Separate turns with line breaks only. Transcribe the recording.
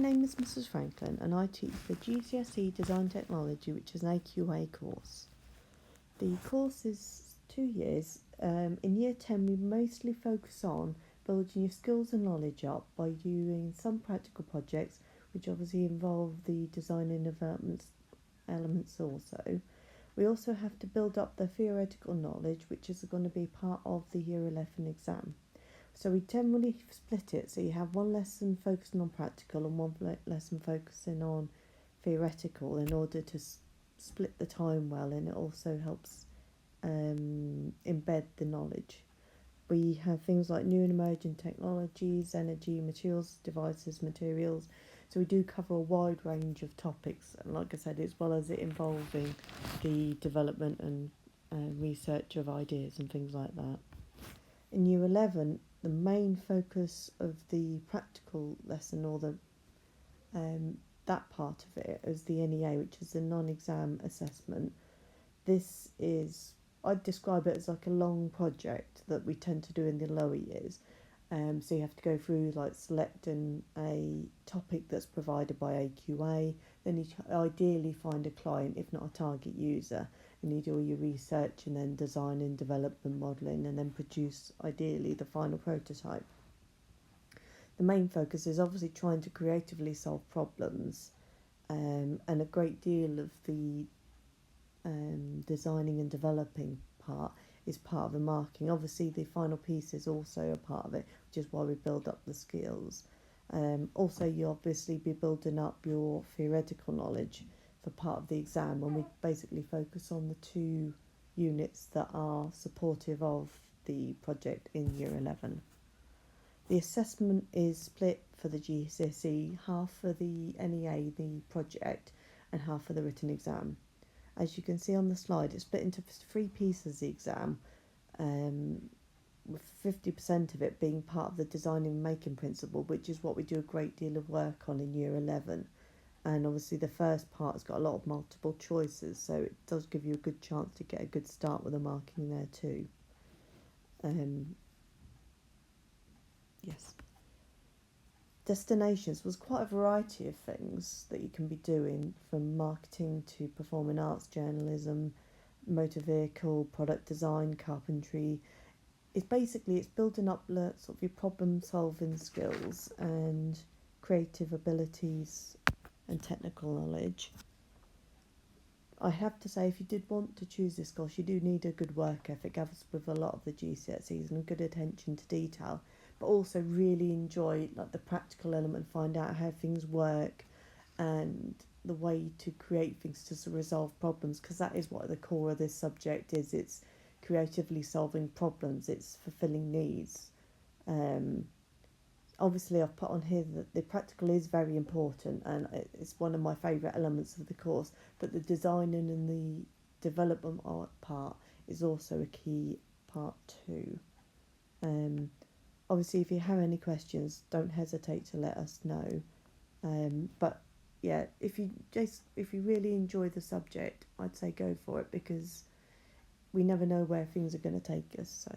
My name is Mrs. Franklin and I teach the GCSE Design Technology, which is an AQA course. The course is 2 years. In year 10 we mostly focus on building your skills and knowledge up by doing some practical projects, which obviously involve the design and development elements also. We also have to build up the theoretical knowledge, which is going to be part of the year 11 exam. So we generally split it, so you have one lesson focusing on practical and one lesson focusing on theoretical in order to split the time well, and it also helps embed the knowledge. We have things like new and emerging technologies, energy, materials, devices, materials. So we do cover a wide range of topics, and like I said, as well as it involving the development and research of ideas and things like that. In year 11, the main focus of the practical lesson, or the that part of it, is the NEA, which is the non-exam assessment. This is, I'd describe it as like a long project that we tend to do in the lower years. So you have to go through like selecting a topic that's provided by AQA, then you ideally find a client, if not a target user, and you do all your research and then design and development modelling and then produce ideally the final prototype. The main focus is obviously trying to creatively solve problems, and a great deal of the designing and developing part is part of the marking. Obviously the final piece is also a part of it, which is why we build up the skills. Also you obviously be building up your theoretical knowledge for part of the exam, and we basically focus on the 2 units that are supportive of the project in year 11. The assessment is split for the GCSE, half for the NEA, the project, and half for the written exam. As you can see on the slide, it's split into 3 pieces, the exam, with 50% of it being part of the designing and making principle, which is what we do a great deal of work on in year 11. And obviously the first part has got a lot of multiple choices, so it does give you a good chance to get a good start with the marking there too. Yes. Destinations was quite a variety of things that you can be doing, from marketing to performing arts, journalism, motor vehicle, product design, carpentry. It's building up sort of your problem solving skills and creative abilities and technical knowledge. I have to say, if you did want to choose this course, you do need a good work ethic, as with a lot of the GCSEs, and good attention to detail, but also really enjoy like the practical element, find out how things work and the way to create things to resolve problems, because that is what the core of this subject is. It's creatively solving problems, it's fulfilling needs. Obviously I've put on here that the practical is very important, and it's one of my favourite elements of the course, but the designing and the development art part is also a key part too. Obviously if you have any questions, don't hesitate to let us know. But yeah, if you really enjoy the subject, I'd say go for it, because we never know where things are going to take us. So